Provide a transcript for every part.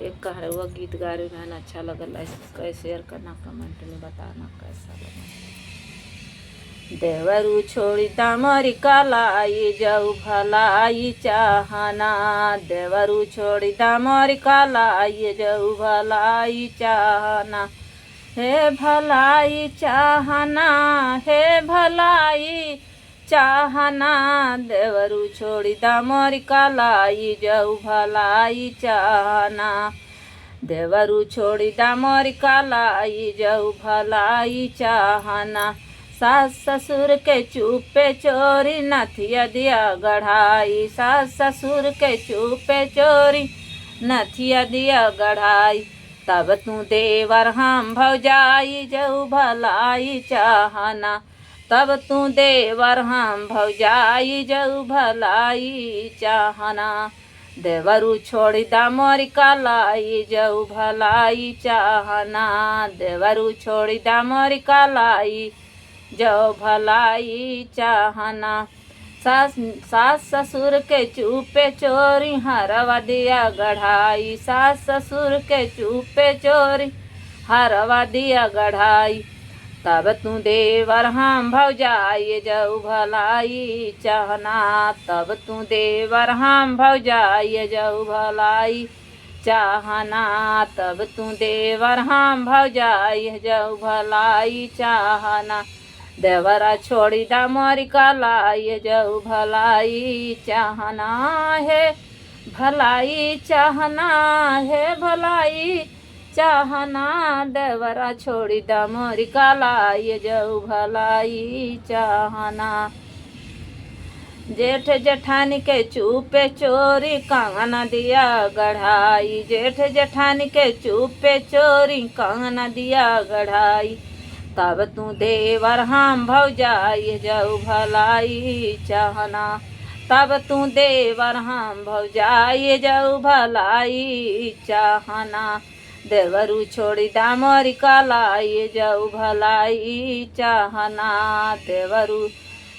एक कहरवा गीत गा रही हूँ, अच्छा लगा लाइक शेयर करना, कमेंट में बताना कैसा लगा। देवरू छोड़ी दामरी कालाई जाऊ भलाई चाहना, देवरू छोड़ी दामरी कालाई जाऊ भलाई चाहना, हे भलाई चाहना, हे भलाई चाहना, देवरू छोड़ी दामरी कालाई जाऊ भलाई चाहना, देवरू छोड़ी दामरी कालाई जाऊ भलाई चाहना, सास ससुर के चुपे चोरी नथिया दिया गढ़ाई, सास ससुर के चुपे चोरी नथिया दिया गढ़ाई, तब तू देवर हम भौजाई जाऊ भलाई चाहना, तब तू देवर हम भौजाई जाऊ भलाई चाहना, देवरू छोड़ी दामरी कालाई जाऊ भलाई चाहना, देवरू छोड़ी दामरी कालाई जाओ भलाई चाहना, सास ससुर के चुपे चोरी हरवा दिया गढ़ाई, सास ससुर के चुपे चोरी हरवा दिया गढ़ाई, तब तू देवर हम भौजाई जाऊ भलाई चाहना, तब तू देवर हम भौजाई जाऊ भलाई चाहना, तब तू देवर हम भौजाई जाऊ भलाई चाहना, देवरा छोड़ी दामरी कालाई जाऊ भलाई चाहना, है भलाई चाहना, है भलाई चाहना, देवरा छोड़ी दामरी कालाई जाऊ भलाई चाहना, जेठ जेठानी के चुपे चोरी कंगना दिया गढ़ाई, जेठ जेठानी के चुपे चोरी कंगना दिया गढ़ाई, तब तू देवर हम भौजाई जाऊ भलाई चाहना, तब तू देवर हम भौजाई जाऊ भलाई चाहना, देवरू छोड़ी दामरी कालाई जाऊ भलाई चाहना, देवरू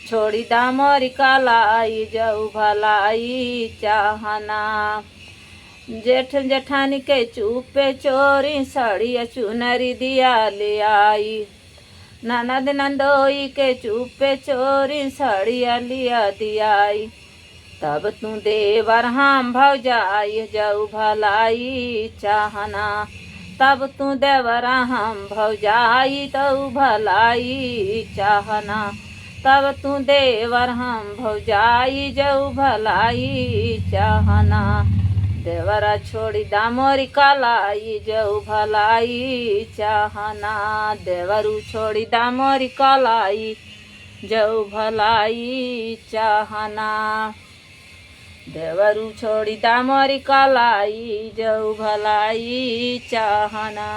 छोड़ी दामरी कालाई जाऊ भलाई चाहना, जेठ जेठानी के चुपे चोरी साड़िया चुनरी दिया ले आई, ननद नंदोई के चुपे चोरी साड़िया लिया दियाई, तब तू देवर हम भौजाई जाऊ भलाई चाहना, तब तू देवरा हम भौजाई जाऊ भलाई चाहना, तब तू देवर हम भौजाई जाऊ भलाई चाहना, देवरा छोड़ी दामरी कालाई जाऊ भलाई चाहना, देवरू छोड़ी दामरी कालाई जाऊ भलाई चाहना, देवरू छोड़ी दामरी कालाई जाऊ भलाई चाहना।